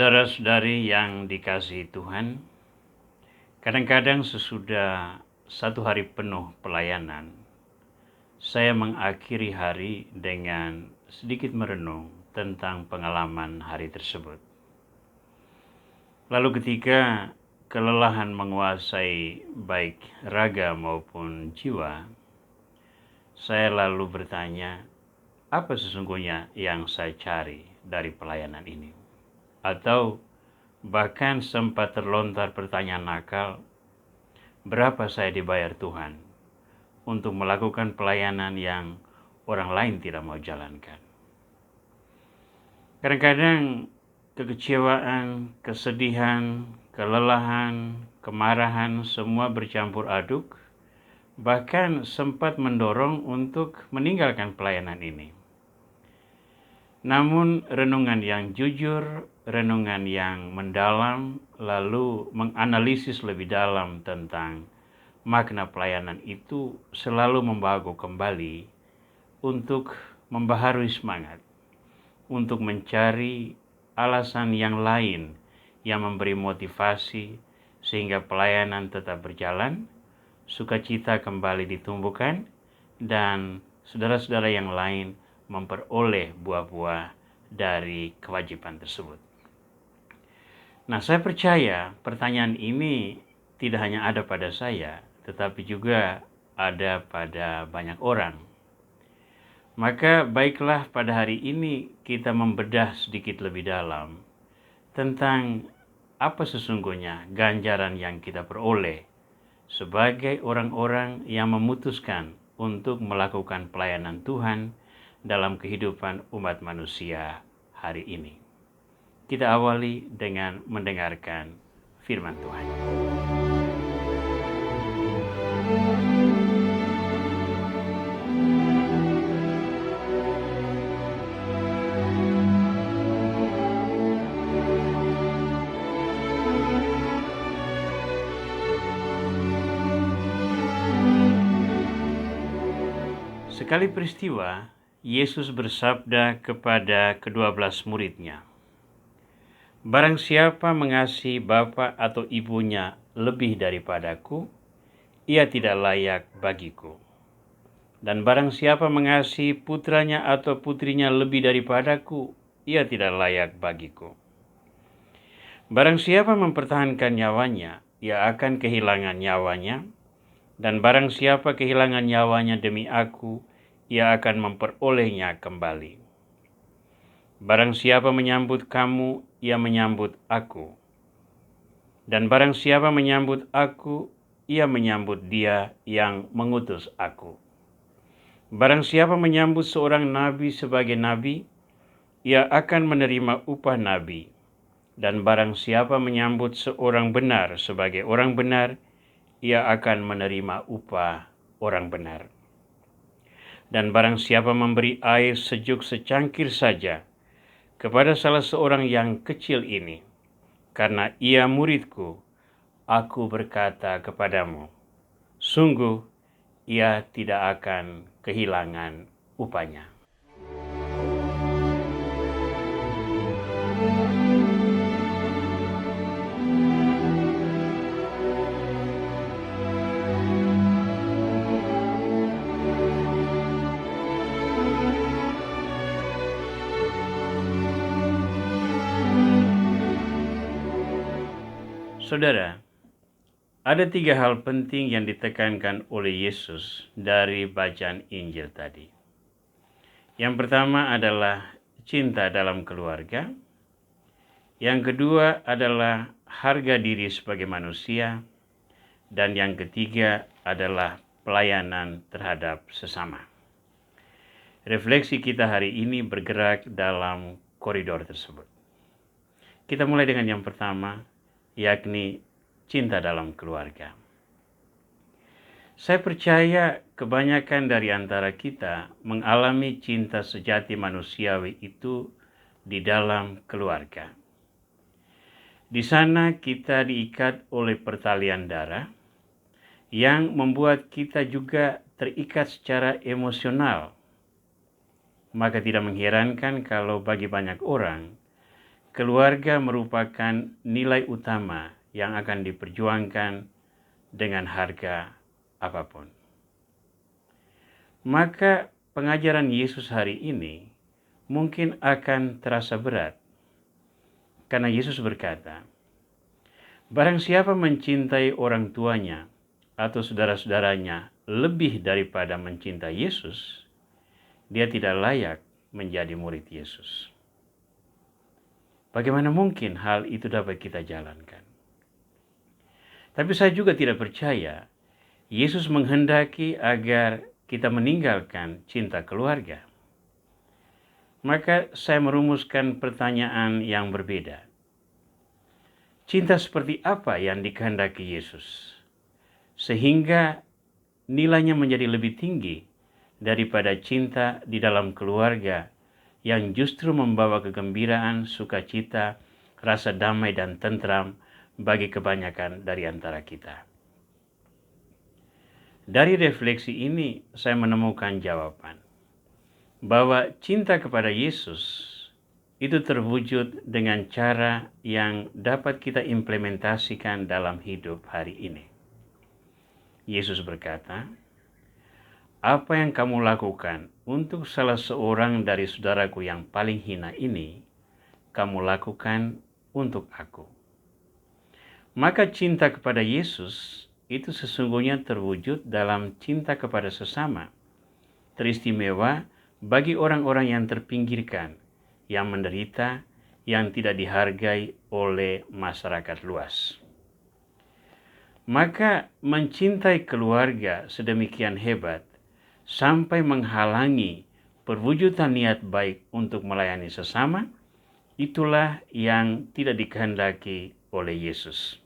Saudara-saudari yang dikasihi Tuhan, kadang-kadang sesudah satu hari penuh pelayanan, saya mengakhiri hari dengan sedikit merenung tentang pengalaman hari tersebut. Lalu ketika kelelahan menguasai baik raga maupun jiwa, saya lalu bertanya, apa sesungguhnya yang saya cari dari pelayanan ini? Atau bahkan sempat terlontar pertanyaan nakal, berapa saya dibayar Tuhan untuk melakukan pelayanan yang orang lain tidak mau jalankan? Kadang-kadang kekecewaan, kesedihan, kelelahan, kemarahan semua bercampur aduk, bahkan sempat mendorong untuk meninggalkan pelayanan ini. Namun renungan yang jujur, renungan yang mendalam, lalu menganalisis lebih dalam tentang makna pelayanan itu selalu membawaku kembali untuk membaharui semangat, untuk mencari alasan yang lain yang memberi motivasi sehingga pelayanan tetap berjalan, sukacita kembali ditumbuhkan, dan saudara-saudara yang lain memperoleh buah-buah dari kewajiban tersebut. Nah, saya percaya pertanyaan ini tidak hanya ada pada saya, tetapi juga ada pada banyak orang. Maka baiklah pada hari ini kita membedah sedikit lebih dalam tentang apa sesungguhnya ganjaran yang kita peroleh sebagai orang-orang yang memutuskan untuk melakukan pelayanan Tuhan dalam kehidupan umat manusia hari ini. Kita awali dengan mendengarkan firman Tuhan. Sekali peristiwa, Yesus bersabda kepada ke-12 murid-Nya, "Barang siapa mengasihi bapa atau ibunya lebih daripadaku, ia tidak layak bagiku. Dan barang siapa mengasihi putranya atau putrinya lebih daripadaku, ia tidak layak bagiku. Barang siapa mempertahankan nyawanya, ia akan kehilangan nyawanya. Dan barang siapa kehilangan nyawanya demi aku, ia akan memperolehnya kembali. Barang siapa menyambut kamu, ia menyambut aku. Dan barang siapa menyambut aku, ia menyambut dia yang mengutus aku. Barang siapa menyambut seorang nabi sebagai nabi, ia akan menerima upah nabi. Dan barang siapa menyambut seorang benar sebagai orang benar, ia akan menerima upah orang benar. Dan barang siapa memberi air sejuk secangkir saja kepada salah seorang yang kecil ini, karena ia muridku, aku berkata kepadamu, sungguh ia tidak akan kehilangan upahnya." Saudara, ada 3 hal penting yang ditekankan oleh Yesus dari bacaan Injil tadi. Yang pertama adalah cinta dalam keluarga. Yang kedua adalah harga diri sebagai manusia. Dan yang ketiga adalah pelayanan terhadap sesama. Refleksi kita hari ini bergerak dalam koridor tersebut. Kita mulai dengan yang pertama, yakni cinta dalam keluarga. Saya percaya kebanyakan dari antara kita mengalami cinta sejati manusiawi itu di dalam keluarga. Di sana kita diikat oleh pertalian darah yang membuat kita juga terikat secara emosional. Maka tidak mengherankan kalau bagi banyak orang, keluarga merupakan nilai utama yang akan diperjuangkan dengan harga apapun. Maka pengajaran Yesus hari ini mungkin akan terasa berat, karena Yesus berkata, barang siapa mencintai orang tuanya atau saudara-saudaranya lebih daripada mencintai Yesus, dia tidak layak menjadi murid Yesus. Bagaimana mungkin hal itu dapat kita jalankan? Tapi saya juga tidak percaya Yesus menghendaki agar kita meninggalkan cinta keluarga. Maka saya merumuskan pertanyaan yang berbeda. Cinta seperti apa yang dikehendaki Yesus, sehingga nilainya menjadi lebih tinggi daripada cinta di dalam keluarga yang justru membawa kegembiraan, sukacita, rasa damai dan tentram bagi kebanyakan dari antara kita. Dari refleksi ini saya menemukan jawaban bahwa cinta kepada Yesus itu terwujud dengan cara yang dapat kita implementasikan dalam hidup hari ini. Yesus berkata, apa yang kamu lakukan untuk salah seorang dari saudaraku yang paling hina ini, kamu lakukan untuk aku. Maka cinta kepada Yesus itu sesungguhnya terwujud dalam cinta kepada sesama, teristimewa bagi orang-orang yang terpinggirkan, yang menderita, yang tidak dihargai oleh masyarakat luas. Maka mencintai keluarga sedemikian hebat sampai menghalangi perwujudan niat baik untuk melayani sesama, itulah yang tidak dikehendaki oleh Yesus.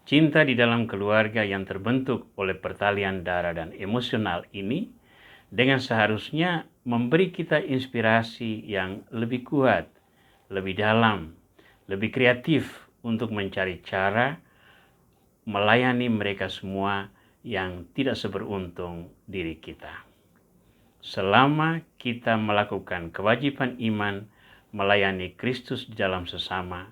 Cinta di dalam keluarga yang terbentuk oleh pertalian darah dan emosional ini dengan seharusnya memberi kita inspirasi yang lebih kuat, lebih dalam, lebih kreatif untuk mencari cara melayani mereka semua yang tidak seberuntung diri kita. Selama kita melakukan kewajiban iman melayani Kristus di dalam sesama,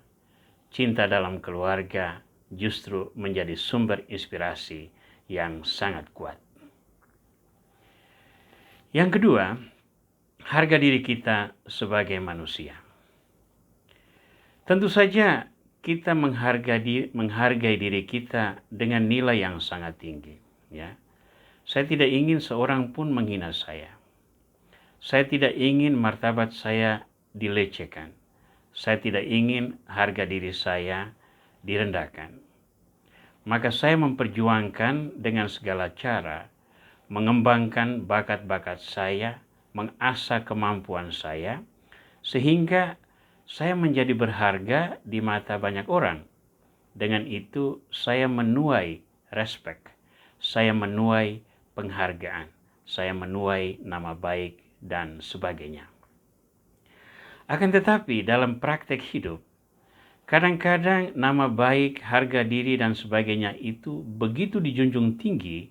cinta dalam keluarga justru menjadi sumber inspirasi yang sangat kuat. Yang kedua, harga diri kita sebagai manusia. Tentu saja kita menghargai diri kita dengan nilai yang sangat tinggi. Ya, saya tidak ingin seorang pun menghina saya. Saya tidak ingin martabat saya dilecehkan. Saya tidak ingin harga diri saya direndahkan. Maka saya memperjuangkan dengan segala cara, mengembangkan bakat-bakat saya, mengasah kemampuan saya, sehingga saya menjadi berharga di mata banyak orang. Dengan itu saya menuai respect, saya menuai penghargaan, saya menuai nama baik, dan sebagainya. Akan tetapi dalam praktek hidup, kadang-kadang nama baik, harga diri, dan sebagainya itu begitu dijunjung tinggi,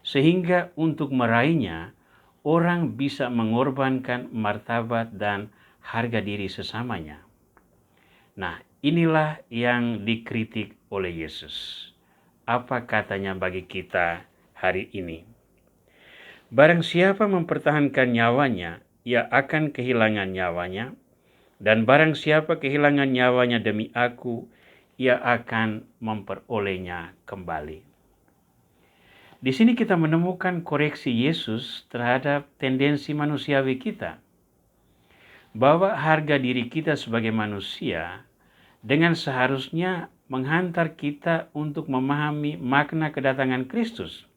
sehingga untuk meraihnya, orang bisa mengorbankan martabat dan harga diri sesamanya. Nah, inilah yang dikritik oleh Yesus. Apa katanya bagi kita hari ini? Barang siapa mempertahankan nyawanya, ia akan kehilangan nyawanya, dan barang siapa kehilangan nyawanya demi aku, ia akan memperolehnya kembali. Di sini kita menemukan koreksi Yesus terhadap tendensi manusiawi kita, bahwa harga diri kita sebagai manusia dengan seharusnya menghantar kita untuk memahami makna kedatangan Kristus.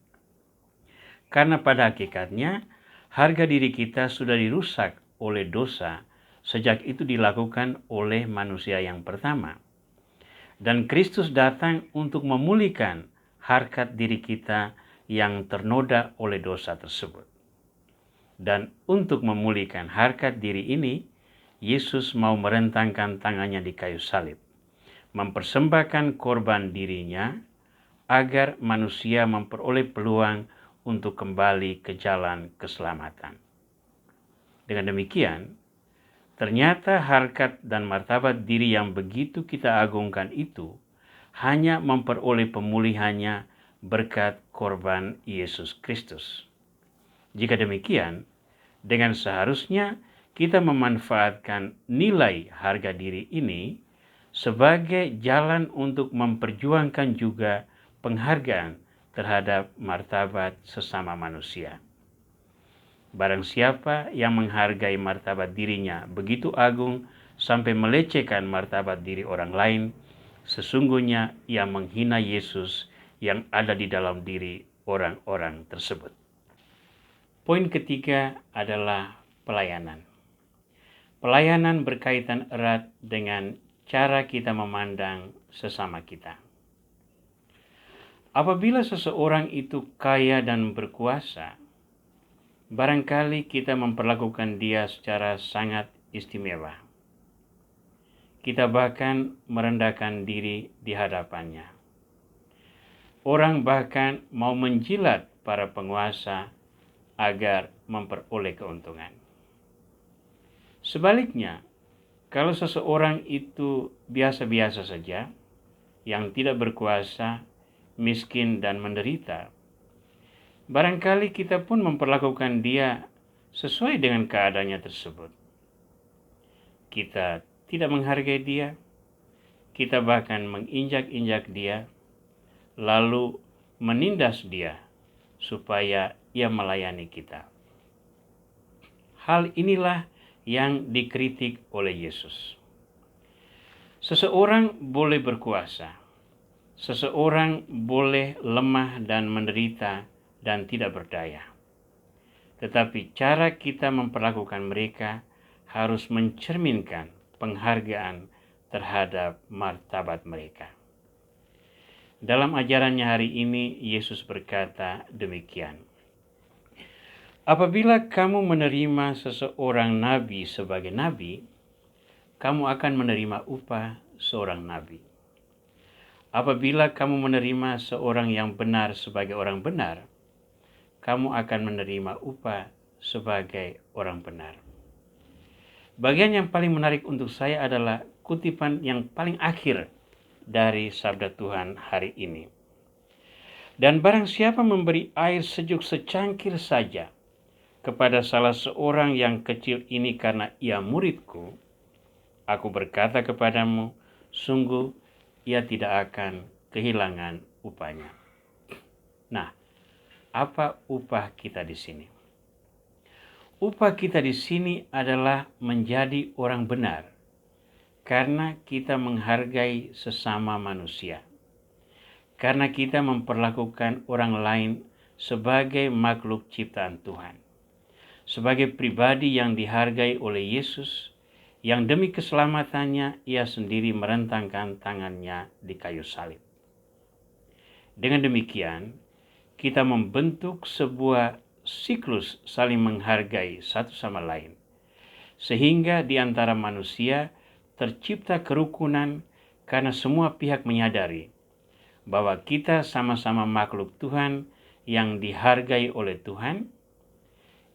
Karena pada hakikatnya, harga diri kita sudah dirusak oleh dosa sejak itu dilakukan oleh manusia yang pertama. Dan Kristus datang untuk memulihkan harkat diri kita yang ternoda oleh dosa tersebut. Dan untuk memulihkan harkat diri ini, Yesus mau merentangkan tangannya di kayu salib, mempersembahkan korban dirinya agar manusia memperoleh peluang untuk kembali ke jalan keselamatan. Dengan demikian, Ternyata harkat dan martabat diri yang begitu kita agungkan itu hanya memperoleh pemulihannya berkat korban Yesus Kristus. Jika demikian, dengan seharusnya kita memanfaatkan nilai harga diri ini sebagai jalan untuk memperjuangkan juga penghargaan terhadap martabat sesama manusia. Barang siapa yang menghargai martabat dirinya begitu agung sampai melecehkan martabat diri orang lain, sesungguhnya ia menghina Yesus yang ada di dalam diri orang-orang tersebut. Poin ketiga adalah pelayanan. Pelayanan berkaitan erat dengan cara kita memandang sesama kita. Apabila seseorang itu kaya dan berkuasa, barangkali kita memperlakukan dia secara sangat istimewa. Kita bahkan merendahkan diri di hadapannya. Orang bahkan mau menjilat para penguasa agar memperoleh keuntungan. Sebaliknya, kalau seseorang itu biasa-biasa saja, yang tidak berkuasa, miskin dan menderita, barangkali kita pun memperlakukan dia sesuai dengan keadaannya tersebut. Kita tidak menghargai dia, kita bahkan menginjak-injak dia, lalu menindas dia supaya ia melayani kita. Hal inilah yang dikritik oleh Yesus. Seseorang boleh berkuasa, seseorang boleh lemah dan menderita dan tidak berdaya. Tetapi cara kita memperlakukan mereka harus mencerminkan penghargaan terhadap martabat mereka. Dalam ajarannya hari ini, Yesus berkata demikian. Apabila kamu menerima seseorang nabi sebagai nabi, kamu akan menerima upah seorang nabi. Apabila kamu menerima seorang yang benar sebagai orang benar, kamu akan menerima upah sebagai orang benar. Bagian yang paling menarik untuk saya adalah kutipan yang paling akhir dari sabda Tuhan hari ini. Dan barang siapa memberi air sejuk secangkir saja kepada salah seorang yang kecil ini karena ia muridku, aku berkata kepadamu, sungguh ia tidak akan kehilangan upahnya. Nah, apa upah kita di sini? Upah kita di sini adalah menjadi orang benar karena kita menghargai sesama manusia. Karena kita memperlakukan orang lain sebagai makhluk ciptaan Tuhan. Sebagai pribadi yang dihargai oleh Yesus, yang demi keselamatannya ia sendiri merentangkan tangannya di kayu salib. Dengan demikian, kita membentuk sebuah siklus saling menghargai satu sama lain, sehingga di antara manusia tercipta kerukunan karena semua pihak menyadari bahwa kita sama-sama makhluk Tuhan yang dihargai oleh Tuhan,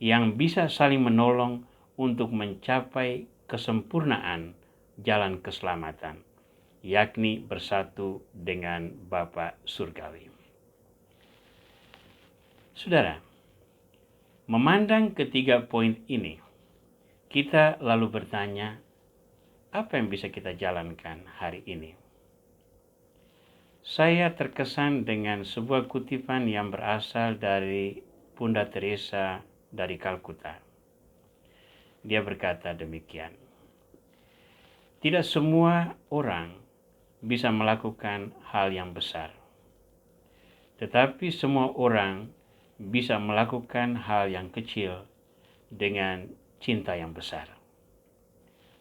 yang bisa saling menolong untuk mencapai kesempurnaan jalan keselamatan, yakni bersatu dengan Bapa Surgawi. Saudara, memandang ketiga poin ini, kita lalu bertanya, apa yang bisa kita jalankan hari ini? Saya terkesan dengan sebuah kutipan yang berasal dari Bunda Teresa dari Kalkuta. Dia berkata demikian, tidak semua orang bisa melakukan hal yang besar, tetapi semua orang bisa melakukan hal yang kecil dengan cinta yang besar.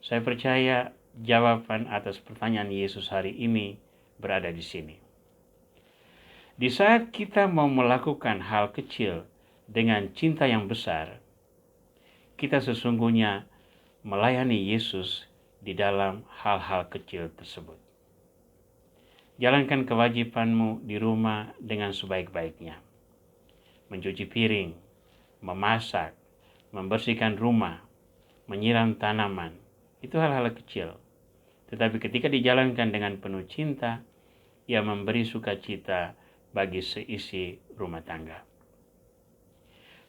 Saya percaya jawaban atas pertanyaan Yesus hari ini berada di sini. Di saat kita mau melakukan hal kecil dengan cinta yang besar, kita sesungguhnya melayani Yesus di dalam hal-hal kecil tersebut. Jalankan kewajibanmu di rumah dengan sebaik-baiknya. Mencuci piring, memasak, membersihkan rumah, menyiram tanaman, Itu hal-hal kecil. Tetapi ketika dijalankan dengan penuh cinta, ia memberi sukacita bagi seisi rumah tangga.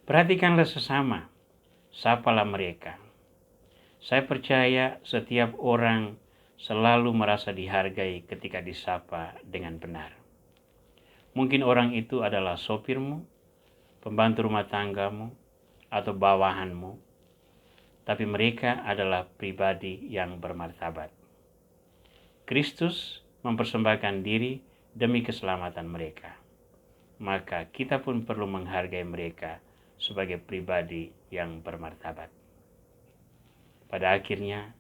Perhatikanlah sesama, sapalah mereka. Saya percaya setiap orang selalu merasa dihargai ketika disapa dengan benar. Mungkin orang itu adalah sopirmu, pembantu rumah tanggamu, atau bawahanmu, tapi mereka adalah pribadi yang bermartabat. Kristus mempersembahkan diri demi keselamatan mereka. Maka kita pun perlu menghargai mereka sebagai pribadi yang bermartabat. Pada akhirnya,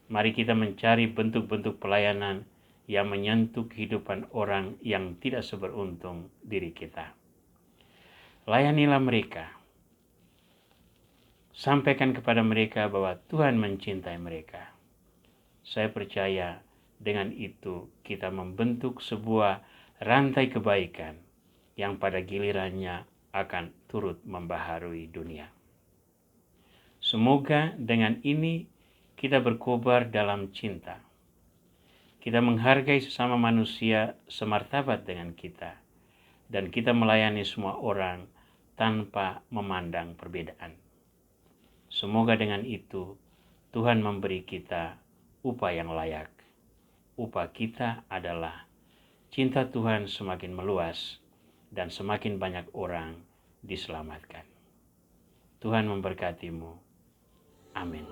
mari kita mencari bentuk-bentuk pelayanan yang menyentuh kehidupan orang yang tidak seberuntung diri kita. Layanilah mereka. Sampaikan kepada mereka bahwa Tuhan mencintai mereka. Saya percaya dengan itu kita membentuk sebuah rantai kebaikan yang pada gilirannya akan turut membaharui dunia. Semoga dengan ini kita berkobar dalam cinta. Kita menghargai sesama manusia semartabat dengan kita, dan kita melayani semua orang tanpa memandang perbedaan. Semoga dengan itu Tuhan memberi kita upah yang layak. Upah kita adalah cinta Tuhan semakin meluas dan semakin banyak orang diselamatkan. Tuhan memberkatimu. Amin.